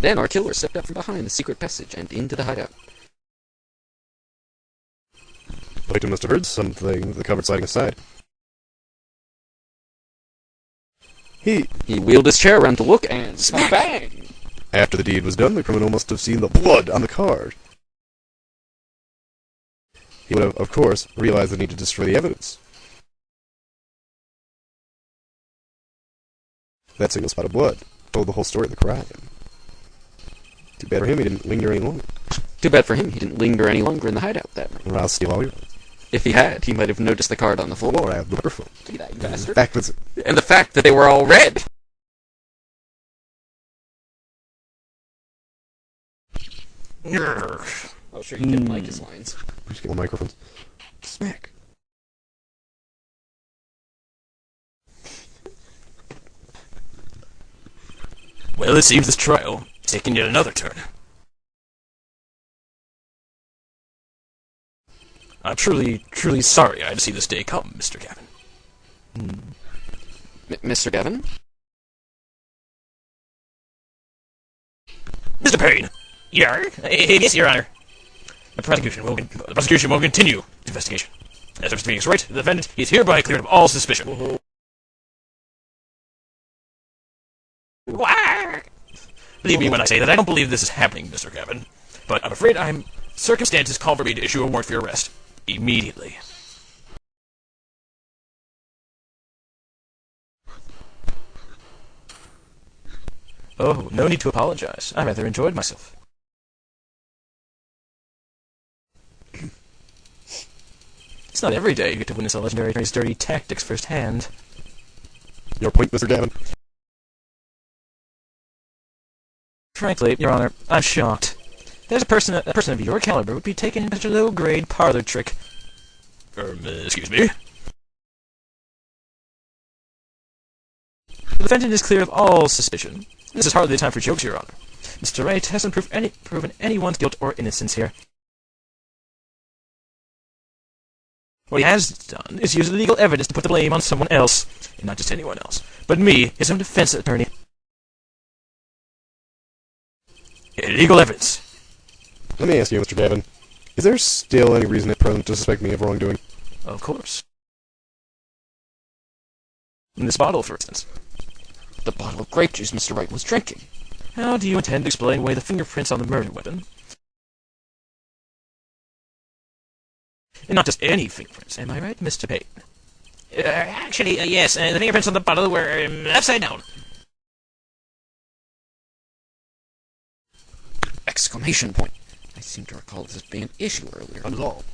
Then our killer stepped out from behind the secret passage and into the hideout. The victim must have heard something, the cupboard sliding aside. He wheeled his chair around to look, and smack bang! After the deed was done, the criminal must have seen the blood on the card. He would have, of course, realized the need to destroy the evidence. That single spot of blood told the whole story of the crime. Too bad for him he didn't linger any longer. Too bad for him he didn't linger any longer in the hideout that night. Or I'll steal all yours. If he had, he might have noticed the card on the floor. Or I have the microphone. See that, you bastard. And the fact that they were all red! Oh, sure, you didn't like his lines. We should get more microphones. Smack. Well, it seems this trial is taking yet another turn. I'm truly sorry I had to see this day come, Mr. Gavin. Mr. Gavin? Mr. Payne! Yes, Your Honor. The prosecution will continue the investigation. As Mr. Phoenix right, the defendant is hereby cleared of all suspicion. Believe me when I say that I don't believe this is happening, Mr. Gavin. But I'm afraid circumstances call for me to issue a warrant for your arrest. Immediately. Oh, no need to apologize. I rather enjoyed myself. It's not every day you get to witness a legendary attorney's dirty tactics firsthand. Your point, Mr. Gavin. Frankly, Your Honor, I'm shocked. There's a person of your caliber would be taken in such a low-grade parlor trick. Excuse me? The defendant is clear of all suspicion. This is hardly the time for jokes, Your Honor. Mr. Wright hasn't proven anyone's guilt or innocence here. What he has done is use legal evidence to put the blame on someone else, and not just anyone else, but me, his own defense attorney. Illegal evidence. Let me ask you, Mr. Gavin, is there still any reason at present to suspect me of wrongdoing? Of course. In this bottle, for instance. The bottle of grape juice Mr. Wright was drinking. How do you intend to explain away the fingerprints on the murder weapon? And not just any fingerprints, am I right, Mr. Payne? Actually, yes, the fingerprints on the bottle were upside down. Exclamation point. I seem to recall this being an issue earlier. Not at all.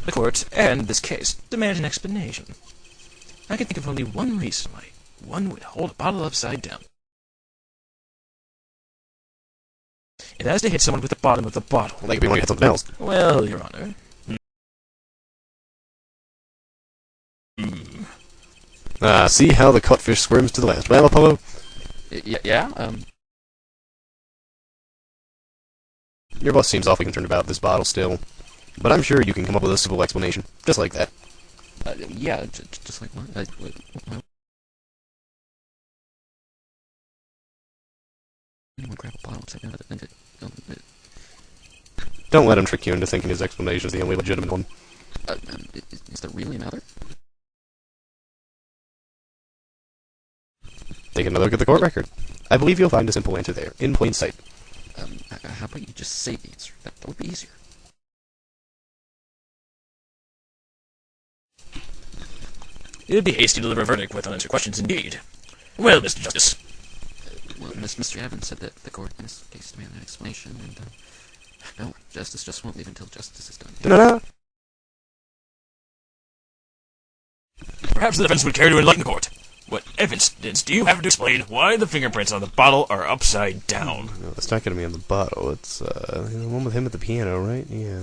The court, and this case, demand an explanation. I can think of only one reason why one would hold a bottle upside down. It has to hit someone with the bottom of the bottle. Well, that could be when you hit something else. Well, Your Honor. See how the cutfish swims to the last. Well, Apollo? Yeah. Your boss seems awfully concerned about this bottle still, but I'm sure you can come up with a civil explanation, just like that. Yeah, just like what? Anyone grab a bottle upside down and Don't let him trick you into thinking his explanation is the only legitimate one. Is there really another? Take another look at the court record. I believe you'll find a simple answer there, in plain sight. How about you just say the answer? That would be easier. It would be hasty to deliver a verdict with unanswered questions, indeed. Well, Mr. Justice. Well, Mr. Evans said that the court in this case demanded an explanation, and, no, justice just won't leave until justice is done. Da-da-da! Perhaps the defense would care to enlighten the court. What evidence do you have to explain why the fingerprints on the bottle are upside down? No, it's not going to be on the bottle. It's the one with him at the piano, right? Yeah.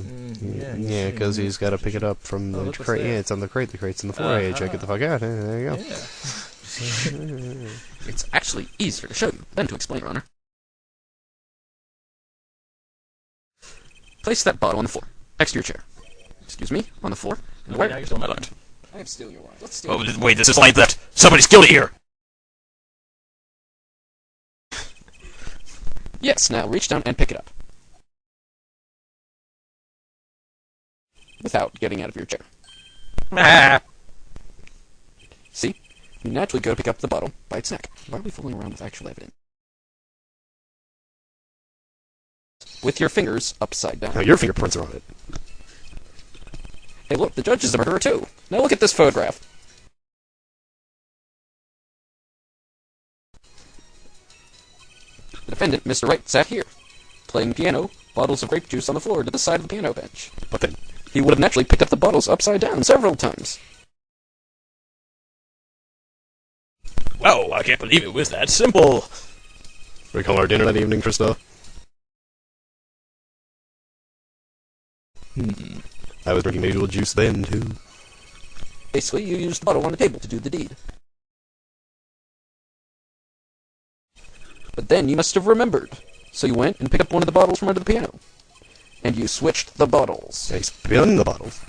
Yeah, because he's got to pick it up from the crate. Yeah, it's on the crate. The crate's in the floor. Hey, check it the fuck out. There you go. Yeah. It's actually easier to show you than to explain, Your Honor. Place that bottle on the floor, next to your chair. Excuse me, on the floor. And where? Now you're still my line. I am still your warrant. Let's steal. Oh, wait, this is line theft. Somebody's guilty here. Yes, now reach down and pick it up. Without getting out of your chair. Ah. See? You naturally go to pick up the bottle by its neck. Why are we fooling around with actual evidence? With your fingers upside down. Now your fingerprints are on it. Hey look, the judge is the murderer too. Now look at this photograph. The defendant, Mr. Wright, sat here, playing the piano, bottles of grape juice on the floor to the side of the piano bench. But then, He would have naturally picked up the bottles upside down several times. Wow, I can't believe it was that simple. recall our dinner that evening, Kristoph? I was drinking usual juice then, too. Basically, you used the bottle on the table to do the deed. But then you must have remembered. So you went and picked up one of the bottles from under the piano. And you switched the bottles. I spun the bottles.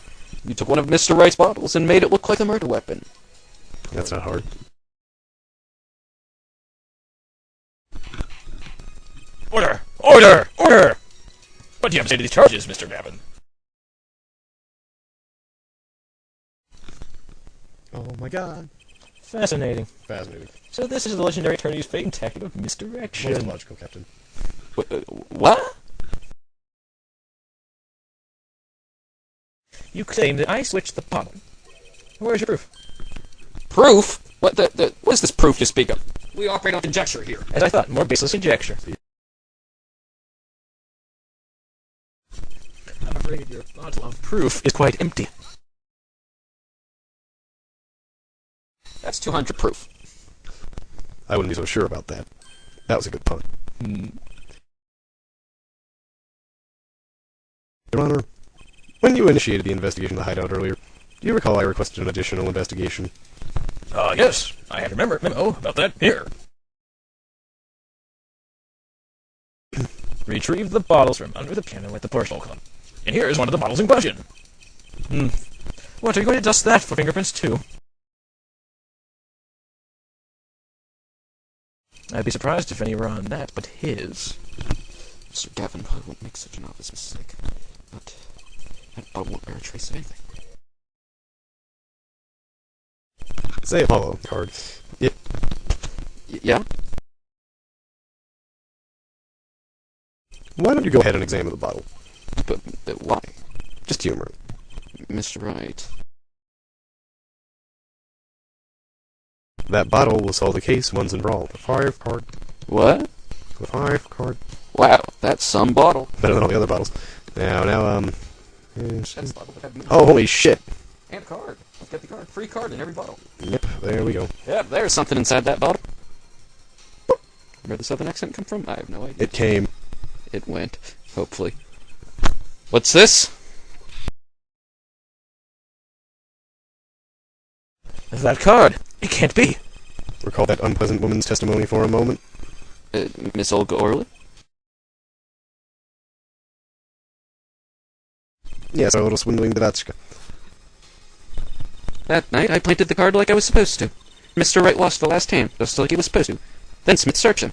You took one of Mr. Wright's bottles and made it look like a murder weapon. That's not hard. Order! Order! Order! What do you have to say to these charges, Mr. Gavin? Oh my god. Fascinating. Fascinating. So this is the legendary attorney's fate and tactic of misdirection. Most logical, Captain. What? You claim that I switched the bottle. Where's your proof? Proof? What is this proof you speak of? We operate on conjecture here. As I thought, more baseless conjecture. I'm afraid your bottle of proof is quite empty. That's 200 proof. I wouldn't be so sure about that. That was a good pun. Your Honor, when you initiated the investigation of the hideout earlier, do you recall I requested an additional investigation? Yes. I have your memo about that here. Retrieve the bottles from under the piano at the Portal Club. And here is one of the bottles in question. What, are you going to dust that for fingerprints too? I'd be surprised if any were on that, but his. Mr. Gavin probably won't make such an obvious mistake. But that bottle won't bear a trace of anything. Say Apollo card. Yeah? Why don't you go ahead and examine the bottle? But why? Just humor. Mr. Wright. That bottle will solve the case once and for all. The 5 card. What? The 5 card. Wow, that's some bottle. Better than all the other bottles. Now, That's the bottle that had me. oh, holy shit. And card. Let's get the card. Free card in every bottle. Yep, there we go. Yep, there's something inside that bottle. Where the southern accent come from? I have no idea. It came. It went. Hopefully. What's this? That card. It can't be. Recall that unpleasant woman's testimony for a moment. Miss Olga Orley? Yes, our little swindling Devachka. That night, I planted the card like I was supposed to. Mr. Wright lost the last hand, just like he was supposed to. Then Smith searched him.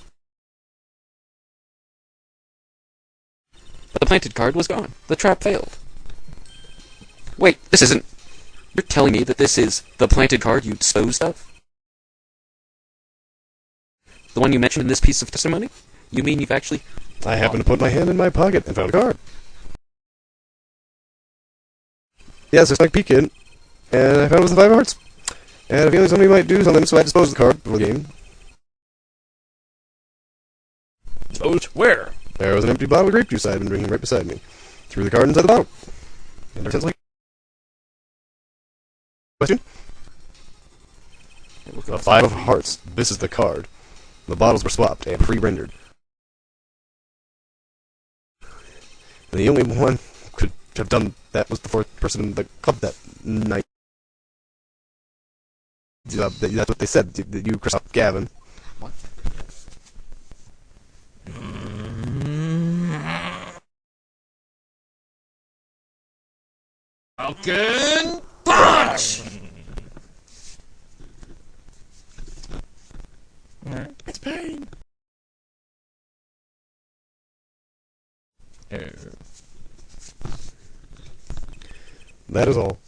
But the planted card was gone. The trap failed. Wait, this isn't... You're telling me that this is the planted card you disposed of? The one you mentioned in this piece of testimony? You mean you've actually... I happened to put my hand in my pocket and found a card. Yes, it's like peeking. And I found it was the 5 of hearts. And I feel like somebody might do something, so I disposed of the card for the game. Disposed where? There was an empty bottle of grape juice I had been drinking right beside me. Threw the card inside the bottle. And ever since, like... Question? The 5 of hearts. This is the card. The bottles were swapped and pre-rendered. And the only one who could have done that was the 4th person in the club that night. That's what they said. You, Kristoph, Gavin. What? Falcon Punch! It's pain. That is all.